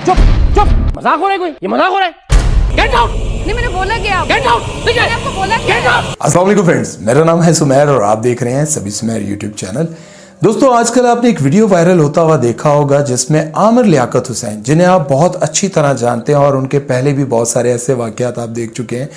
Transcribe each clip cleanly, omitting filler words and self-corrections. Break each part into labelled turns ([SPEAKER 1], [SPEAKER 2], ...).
[SPEAKER 1] चुप चुप, मजाक हो रहा है कोई? ये मजाक हो रहा है? Get out!
[SPEAKER 2] नहीं मैंने बोला क्या?
[SPEAKER 1] Get out!
[SPEAKER 2] मैंने आपको बोला क्या?
[SPEAKER 1] Get out!
[SPEAKER 3] अस्सलाम वालेकुम फ्रेंड्स, मेरा नाम है सुमेर और आप देख रहे हैं सभी सुमेर यूट्यूब चैनल। दोस्तों, आजकल आपने एक वीडियो वायरल होता हुआ देखा होगा जिसमें आमिर लियाकत हुसैन, जिन्हें आप बहुत अच्छी तरह जानते हैं और उनके पहले भी बहुत सारे ऐसे वाकयात आप देख चुके हैं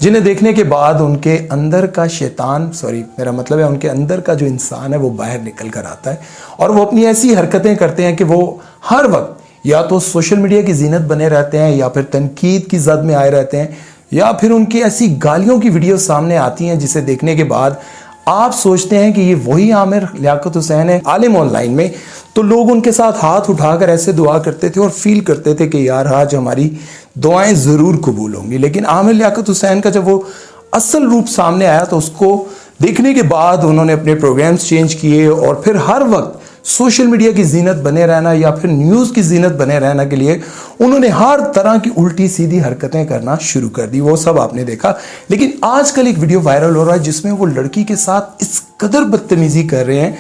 [SPEAKER 3] जिन्हें देखने के बाद उनके अंदर का शैतान, मेरा मतलब है उनके अंदर का जो इंसान है वो बाहर निकल कर आता है और वो अपनी ऐसी हरकतें करते हैं कि वो हर वक्त या तो सोशल मीडिया की जीनत बने रहते हैं या फिर तनकीद की जद में आए रहते हैं या फिर उनकी ऐसी गालियों की वीडियो सामने आती हैं जिसे देखने के बाद आप सोचते हैं कि ये वही आमिर लियाकत हुसैन है आलिम ऑनलाइन में। तो लोग उनके साथ हाथ उठाकर ऐसे दुआ करते थे और फील करते थे कि यार आज हमारी दुआएं ज़रूर कबूल होंगी। लेकिन आमिर लियाकत हुसैन का जब वो असल रूप सामने आया तो उसको देखने के बाद उन्होंने अपने प्रोग्राम्स चेंज किए और फिर हर वक्त सोशल मीडिया की जीनत बने रहना या फिर न्यूज़ की जीनत बने रहने के लिए उन्होंने हर तरह की उल्टी सीधी हरकतें करना शुरू कर दी। वो सब आपने देखा। लेकिन आजकल एक वीडियो वायरल हो रहा है जिसमें वो लड़की के साथ इस कदर बदतमीजी कर रहे हैं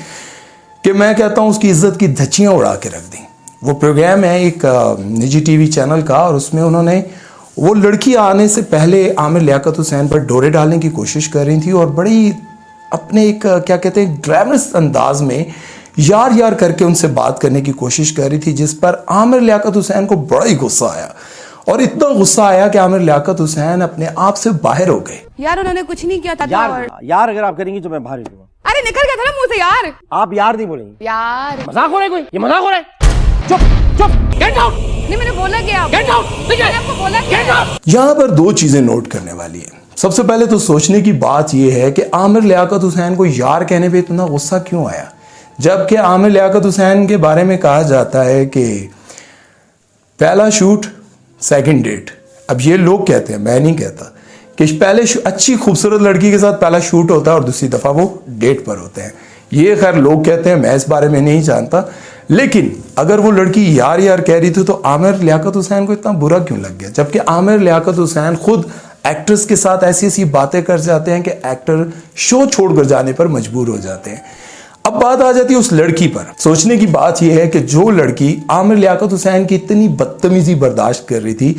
[SPEAKER 3] कि मैं कहता हूं उसकी इज्जत की धज्जियां उड़ा के रख दी। वो प्रोग्राम है एक निजी टीवी चैनल का और उसमें उन्होंने वो लड़की आने से पहले आमिर लियाकत हुसैन पर डोरे डालने की कोशिश कर रही थी और बड़ी अपने एक क्या कहते हैं ग्लैमरस अंदाज में यार यार करके उनसे बात करने की कोशिश कर रही थी, जिस पर आमिर लियाकत हुसैन को बड़ा ही गुस्सा आया और इतना गुस्सा आया कि आमिर लियाकत हुसैन अपने आप से बाहर हो गए।
[SPEAKER 2] यार उन्होंने कुछ नहीं किया था।
[SPEAKER 4] यार अगर आप करेंगी तो मैं बाहर ही दूंगा।
[SPEAKER 2] अरे निकल गया था ना मुंह से यार।
[SPEAKER 4] आप यार नहीं बोलेंगे।
[SPEAKER 2] यार
[SPEAKER 1] मजाक हो रहा है कोई? ये मजाक हो रहा है? चुप चुप, गेट आउट!
[SPEAKER 2] नहीं मैंने बोला क्या?
[SPEAKER 1] Get out!
[SPEAKER 2] मैंने आपको बोला क्या?
[SPEAKER 1] Get out!
[SPEAKER 3] यहां पर दो चीजें नोट करने वाली है। सबसे पहले तो सोचने की बात यह है कि आमिर लियाकत हुसैन को यार कहने पर इतना गुस्सा क्यों आया, जबकि आमिर लियाकत हुसैन के बारे में कहा जाता है कि पहला शूट सेकंड डेट। अब ये लोग कहते हैं, मैं नहीं कहता, कि पहले अच्छी खूबसूरत लड़की के साथ पहला शूट होता है और दूसरी दफा वो डेट पर होते हैं। ये खैर लोग कहते हैं, मैं इस बारे में नहीं जानता। लेकिन अगर वो लड़की यार यार कह रही थी तो आमिर लियाकत हुसैन को इतना बुरा क्यों लग गया, जबकि आमिर लियाकत हुसैन खुद एक्ट्रेस के साथ ऐसी ऐसी बातें कर जाते हैं कि एक्टर शो छोड़कर जाने पर मजबूर हो जाते हैं। अब बात आ जाती है उस लड़की पर। सोचने की बात यह है कि जो लड़की आमिर लियाकत हुसैन की इतनी बदतमीजी बर्दाश्त कर रही थी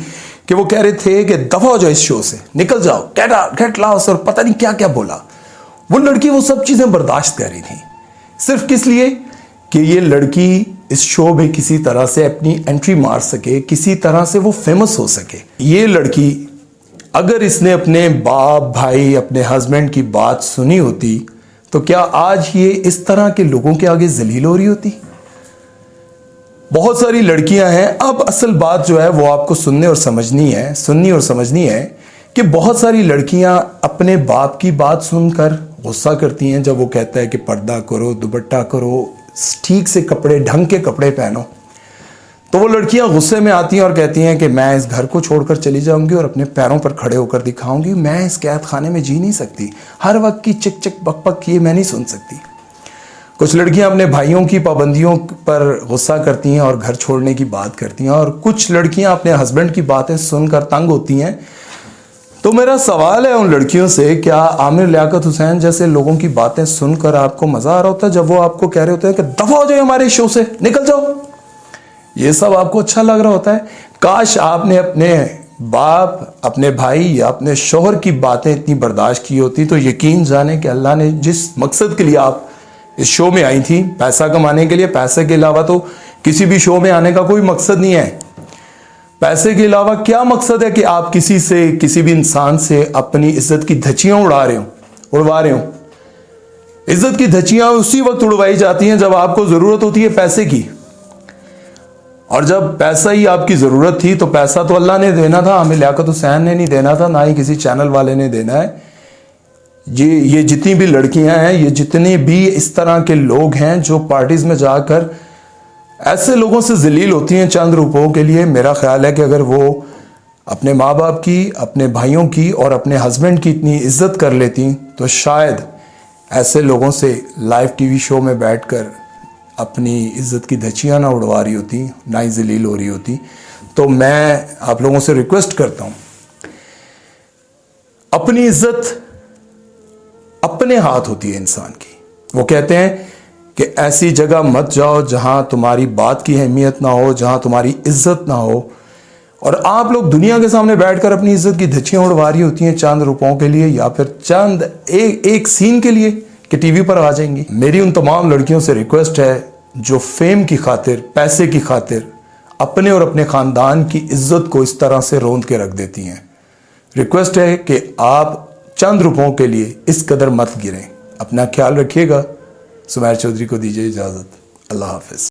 [SPEAKER 3] कि वो कह रहे थे कि दफा हो जाओ इस शो से, निकल जाओ, गेट लॉस्ट और पता नहीं क्या क्या बोला, वो लड़की वो सब चीजें बर्दाश्त कर रही थी सिर्फ किस लिए कि ये लड़की इस शो में किसी तरह से अपनी एंट्री मार सके, किसी तरह से वो फेमस हो सके। ये लड़की अगर इसने अपने बाप भाई अपने हस्बैंड की बात सुनी होती तो क्या आज ये इस तरह के लोगों के आगे जलील हो रही होती? बहुत सारी लड़कियां हैं। अब असल बात जो है वो आपको सुननी और समझनी है कि बहुत सारी लड़कियां अपने बाप की बात सुनकर गुस्सा करती हैं जब वो कहता है कि पर्दा करो, दुपट्टा करो, ठीक से कपड़े, ढंग के कपड़े पहनो। तो वो लड़कियां गुस्से में आती हैं और कहती हैं कि मैं इस घर को छोड़कर चली जाऊंगी और अपने पैरों पर खड़े होकर दिखाऊंगी, मैं इस कैद खाने में जी नहीं सकती, हर वक्त की चिक चिक बक बक ये मैं नहीं सुन सकती। कुछ लड़कियां अपने भाइयों की पाबंदियों पर गुस्सा करती हैं और घर छोड़ने की बात करती हैं और कुछ लड़कियां अपने हस्बैंड की बातें सुनकर तंग होती हैं। तो मेरा सवाल है उन लड़कियों से, क्या आमिर लियाकत हुसैन जैसे लोगों की बातें सुनकर आपको मजा आ रहा होता है जब वो आपको कह रहे होते हैं कि दफा हो जाओ हमारे शो से, निकल जाओ? ये सब आपको अच्छा लग रहा होता है? काश आपने अपने बाप, अपने भाई या अपने शोहर की बातें इतनी बर्दाश्त की होती। तो यकीन जाने कि अल्लाह ने जिस मकसद के लिए आप इस शो में आई थी, पैसा कमाने के लिए, पैसे के अलावा तो किसी भी शो में आने का कोई मकसद नहीं है। पैसे के अलावा क्या मकसद है कि आप किसी भी इंसान से अपनी इज्जत की धज्जियां उड़वा रहे हो। इज्जत की धज्जियां उसी वक्त उड़वाई जाती हैं जब आपको जरूरत होती है पैसे की, और जब पैसा ही आपकी जरूरत थी तो पैसा तो अल्लाह ने देना था, आमिर लियाकत हुसैन ने नहीं देना था, ना ही किसी चैनल वाले ने देना है। ये जितनी भी लड़कियां हैं, ये जितने भी इस तरह के लोग हैं जो पार्टीज में जाकर ऐसे लोगों से जलील होती हैं चंद रुपयों के लिए, मेरा ख्याल है कि अगर वो अपने माँ बाप की, अपने भाइयों की और अपने हस्बैंड की इतनी इज्जत कर लेती तो शायद ऐसे लोगों से लाइव टीवी शो में बैठकर अपनी इज्जत की धज्जियां ना उड़वा रही होती, ना ही जलील हो रही होती। तो मैं आप लोगों से रिक्वेस्ट करता हूं, अपनी इज्जत अपने हाथ होती है इंसान की। वो कहते हैं कि ऐसी जगह मत जाओ जहां तुम्हारी बात की अहमियत ना हो, जहां तुम्हारी इज्जत ना हो। और आप लोग दुनिया के सामने बैठकर अपनी इज्जत की धज्जियां उड़वा रही होती हैं चंद रुपयों के लिए, या फिर चंद एक सीन के लिए कि टीवी पर आ जाएंगी। मेरी उन तमाम लड़कियों से रिक्वेस्ट है जो फेम की खातिर, पैसे की खातिर अपने और अपने खानदान की इज्जत को इस तरह से रौंद के रख देती हैं। रिक्वेस्ट है कि आप चंद रुपयों के लिए इस कदर मत गिरें। अपना ख्याल रखिएगा। सुमैर चौधरी को दीजिए इजाजत। अल्लाह हाफिज।